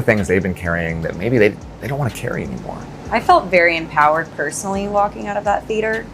things they've been carrying that maybe they don't want to carry anymore? I felt very empowered personally walking out of that theater.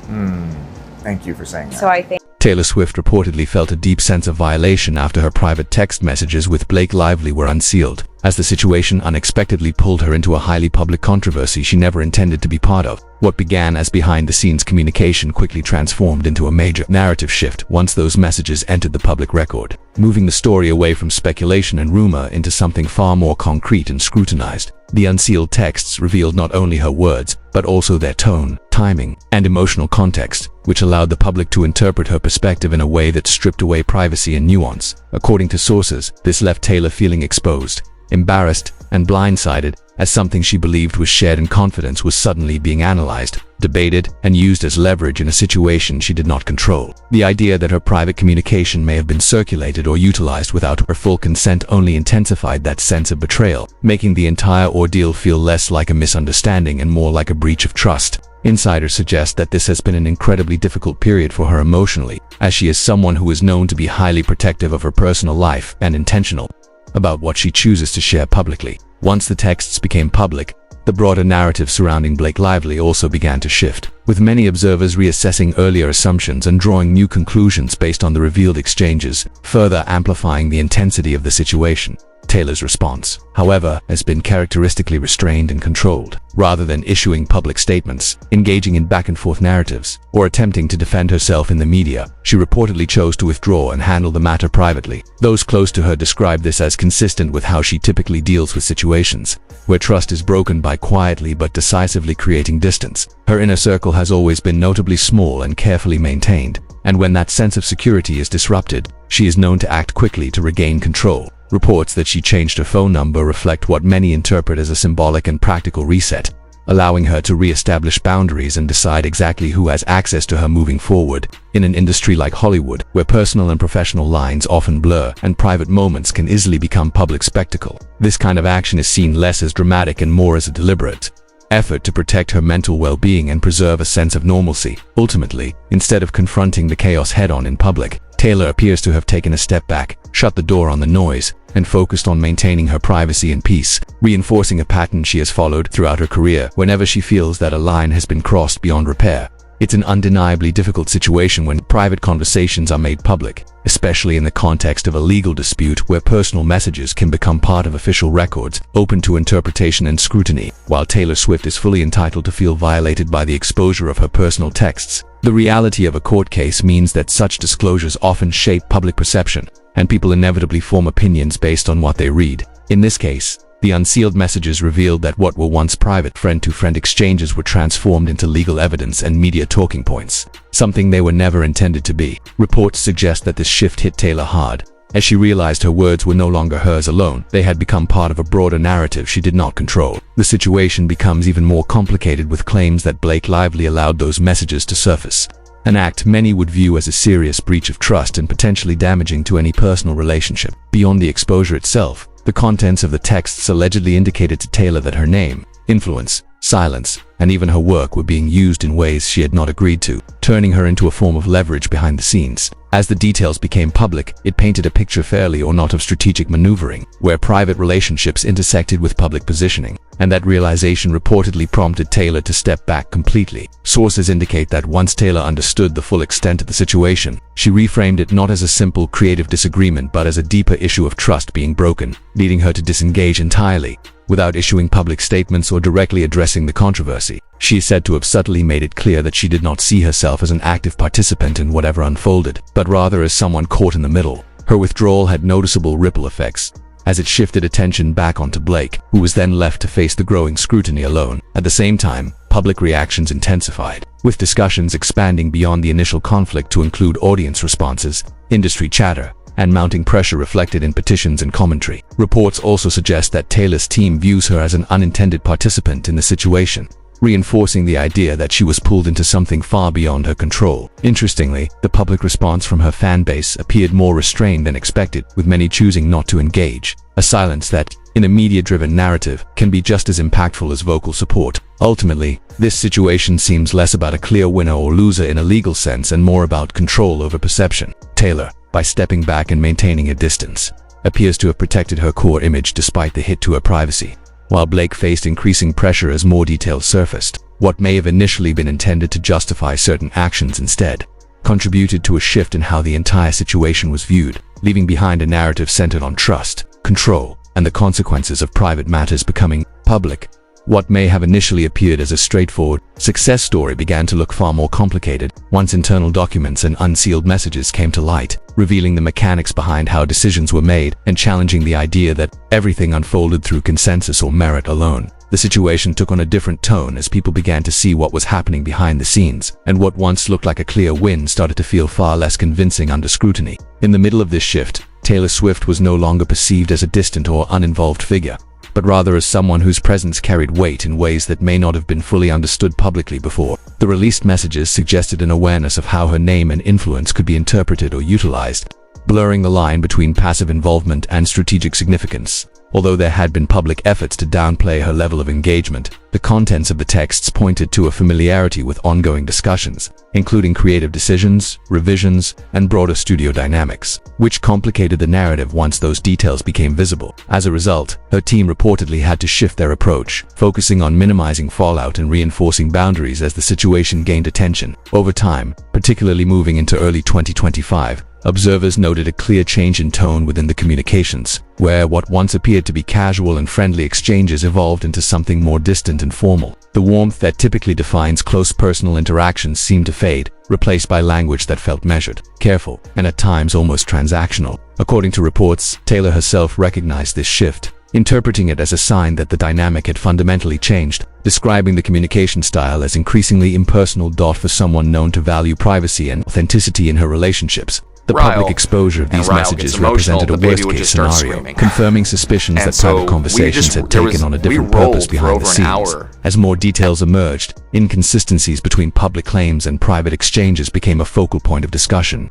Thank you for saying that. So I think Taylor Swift reportedly felt a deep sense of violation after her private text messages with Blake Lively were unsealed, as the situation unexpectedly pulled her into a highly public controversy she never intended to be part of. What began as behind-the-scenes communication quickly transformed into a major narrative shift once those messages entered the public record, moving the story away from speculation and rumor into something far more concrete and scrutinized. The unsealed texts revealed not only her words, but also their tone, timing, and emotional context, which allowed the public to interpret her perspective in a way that stripped away privacy and nuance. According to sources, this left Taylor feeling exposed, embarrassed, and blindsided, as something she believed was shared in confidence was suddenly being analyzed, debated, and used as leverage in a situation she did not control. The idea that her private communication may have been circulated or utilized without her full consent only intensified that sense of betrayal, making the entire ordeal feel less like a misunderstanding and more like a breach of trust. Insiders suggest that this has been an incredibly difficult period for her emotionally, as she is someone who is known to be highly protective of her personal life and intentional about what she chooses to share publicly. Once the texts became public, the broader narrative surrounding Blake Lively also began to shift, with many observers reassessing earlier assumptions and drawing new conclusions based on the revealed exchanges, further amplifying the intensity of the situation. Taylor's response, however, has been characteristically restrained and controlled. Rather than issuing public statements, engaging in back-and-forth narratives, or attempting to defend herself in the media, she reportedly chose to withdraw and handle the matter privately. Those close to her describe this as consistent with how she typically deals with situations where trust is broken by quietly but decisively creating distance. Her inner circle has always been notably small and carefully maintained, and when that sense of security is disrupted, she is known to act quickly to regain control. Reports that she changed her phone number reflect what many interpret as a symbolic and practical reset, allowing her to re-establish boundaries and decide exactly who has access to her moving forward. In an industry like Hollywood, where personal and professional lines often blur and private moments can easily become public spectacle, this kind of action is seen less as dramatic and more as a deliberate effort to protect her mental well-being and preserve a sense of normalcy. Ultimately, instead of confronting the chaos head-on in public, Taylor appears to have taken a step back, shut the door on the noise, and focused on maintaining her privacy and peace, reinforcing a pattern she has followed throughout her career whenever she feels that a line has been crossed beyond repair. It's an undeniably difficult situation when private conversations are made public, especially in the context of a legal dispute where personal messages can become part of official records, open to interpretation and scrutiny. While Taylor Swift is fully entitled to feel violated by the exposure of her personal texts, the reality of a court case means that such disclosures often shape public perception, and people inevitably form opinions based on what they read. In this case, the unsealed messages revealed that what were once private friend-to-friend exchanges were transformed into legal evidence and media talking points, something they were never intended to be. Reports suggest that this shift hit Taylor hard, as she realized her words were no longer hers alone. They had become part of a broader narrative she did not control. The situation becomes even more complicated with claims that Blake Lively allowed those messages to surface, an act many would view as a serious breach of trust and potentially damaging to any personal relationship. Beyond the exposure itself, the contents of the texts allegedly indicated to Taylor that her name, influence, silence, and even her work were being used in ways she had not agreed to, turning her into a form of leverage behind the scenes. As the details became public, it painted a picture fairly or not of strategic maneuvering, where private relationships intersected with public positioning, and that realization reportedly prompted Taylor to step back completely. Sources indicate that once Taylor understood the full extent of the situation, she reframed it not as a simple creative disagreement but as a deeper issue of trust being broken, leading her to disengage entirely, without issuing public statements or directly addressing the controversy. She is said to have subtly made it clear that she did not see herself as an active participant in whatever unfolded, but rather as someone caught in the middle. Her withdrawal had noticeable ripple effects, as it shifted attention back onto Blake, who was then left to face the growing scrutiny alone. At the same time, public reactions intensified, with discussions expanding beyond the initial conflict to include audience responses, industry chatter, and mounting pressure reflected in petitions and commentary. Reports also suggest that Taylor's team views her as an unintended participant in the situation, reinforcing the idea that she was pulled into something far beyond her control. Interestingly, the public response from her fan base appeared more restrained than expected, with many choosing not to engage, a silence that, in a media-driven narrative, can be just as impactful as vocal support. Ultimately, this situation seems less about a clear winner or loser in a legal sense and more about control over perception. Taylor, by stepping back and maintaining a distance, appears to have protected her core image despite the hit to her privacy. While Blake faced increasing pressure as more details surfaced, what may have initially been intended to justify certain actions instead contributed to a shift in how the entire situation was viewed, leaving behind a narrative centered on trust, control, and the consequences of private matters becoming public. What may have initially appeared as a straightforward success story began to look far more complicated once internal documents and unsealed messages came to light, revealing the mechanics behind how decisions were made and challenging the idea that everything unfolded through consensus or merit alone. The situation took on a different tone as people began to see what was happening behind the scenes, and what once looked like a clear win started to feel far less convincing under scrutiny. In the middle of this shift, Taylor Swift was no longer perceived as a distant or uninvolved figure, but rather as someone whose presence carried weight in ways that may not have been fully understood publicly before. The released messages suggested an awareness of how her name and influence could be interpreted or utilized, blurring the line between passive involvement and strategic significance. Although there had been public efforts to downplay her level of engagement, the contents of the texts pointed to a familiarity with ongoing discussions, including creative decisions, revisions, and broader studio dynamics, which complicated the narrative once those details became visible. As a result, her team reportedly had to shift their approach, focusing on minimizing fallout and reinforcing boundaries as the situation gained attention. Over time, particularly moving into early 2025, observers noted a clear change in tone within the communications, where what once appeared to be casual and friendly exchanges evolved into something more distant and formal. The warmth that typically defines close personal interactions seemed to fade, replaced by language that felt measured, careful, and at times almost transactional. According to reports, Taylor herself recognized this shift, interpreting it as a sign that the dynamic had fundamentally changed, describing the communication style as increasingly impersonal. For someone known to value privacy and authenticity in her relationships, the public exposure of these messages represented a worst-case scenario, confirming suspicions that private conversations had taken on a different purpose behind the scenes. As more details emerged, inconsistencies between public claims and private exchanges became a focal point of discussion,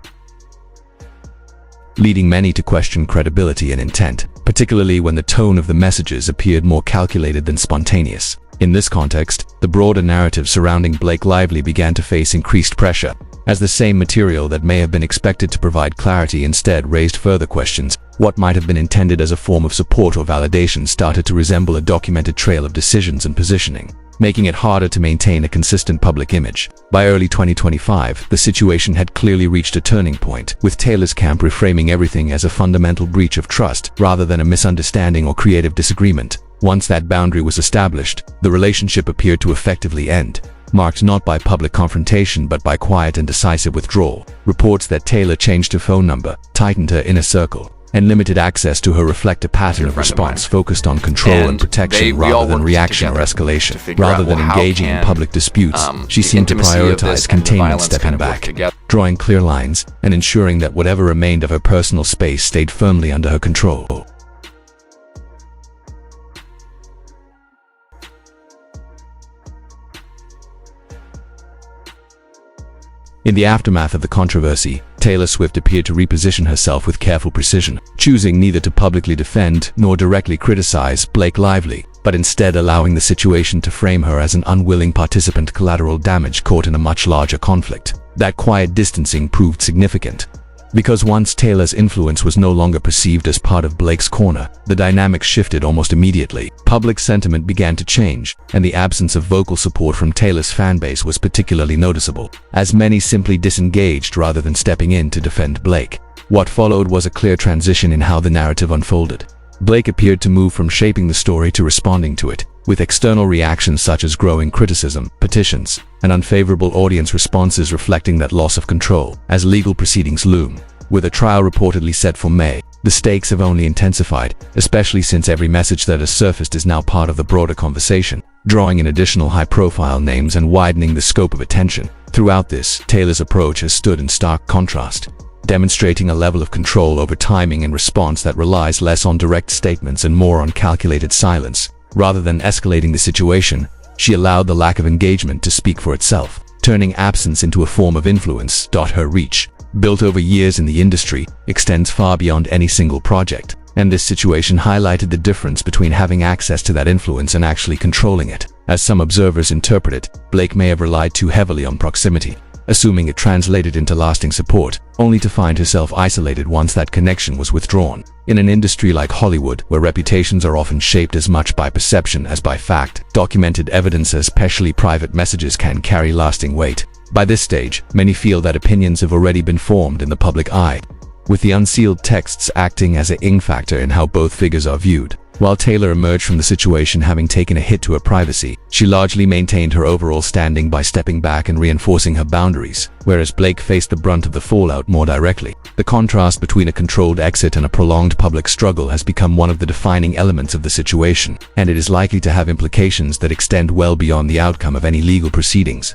leading many to question credibility and intent, particularly when the tone of the messages appeared more calculated than spontaneous. In this context, the broader narrative surrounding Blake Lively began to face increased pressure, as the same material that may have been expected to provide clarity instead raised further questions. What might have been intended as a form of support or validation started to resemble a documented trail of decisions and positioning, making it harder to maintain a consistent public image. By early 2025, the situation had clearly reached a turning point, with Taylor's camp reframing everything as a fundamental breach of trust rather than a misunderstanding or creative disagreement. Once that boundary was established, the relationship appeared to effectively end, marked not by public confrontation but by quiet and decisive withdrawal. Reports that Taylor changed her phone number, tightened her inner circle, and limited access to her reflect a pattern of response focused on control and protection rather than reaction or escalation. Rather than engaging in public disputes, she seemed to prioritize containment, stepping back, drawing clear lines, and ensuring that whatever remained of her personal space stayed firmly under her control. In the aftermath of the controversy, Taylor Swift appeared to reposition herself with careful precision, choosing neither to publicly defend nor directly criticize Blake Lively, but instead allowing the situation to frame her as an unwilling participant, collateral damage caught in a much larger conflict. That quiet distancing proved significant, because once Taylor's influence was no longer perceived as part of Blake's corner, the dynamics shifted almost immediately. Public sentiment began to change, and the absence of vocal support from Taylor's fanbase was particularly noticeable, as many simply disengaged rather than stepping in to defend Blake. What followed was a clear transition in how the narrative unfolded. Blake appeared to move from shaping the story to responding to it, with external reactions such as growing criticism, petitions, and unfavorable audience responses reflecting that loss of control. As legal proceedings loom, with a trial reportedly set for May, the stakes have only intensified, especially since every message that has surfaced is now part of the broader conversation, drawing in additional high-profile names and widening the scope of attention. Throughout this, Taylor's approach has stood in stark contrast, demonstrating a level of control over timing and response that relies less on direct statements and more on calculated silence. Rather than escalating the situation, she allowed the lack of engagement to speak for itself, turning absence into a form of influence. Her reach, built over years in the industry, extends far beyond any single project, and this situation highlighted the difference between having access to that influence and actually controlling it. As some observers interpret it, Blake may have relied too heavily on proximity, assuming it translated into lasting support, only to find herself isolated once that connection was withdrawn. In an industry like Hollywood, where reputations are often shaped as much by perception as by fact, documented evidence, especially private messages, can carry lasting weight. By this stage, many feel that opinions have already been formed in the public eye, with the unsealed texts acting as a factor in how both figures are viewed. While Taylor emerged from the situation having taken a hit to her privacy, she largely maintained her overall standing by stepping back and reinforcing her boundaries, whereas Blake faced the brunt of the fallout more directly. The contrast between a controlled exit and a prolonged public struggle has become one of the defining elements of the situation, and it is likely to have implications that extend well beyond the outcome of any legal proceedings.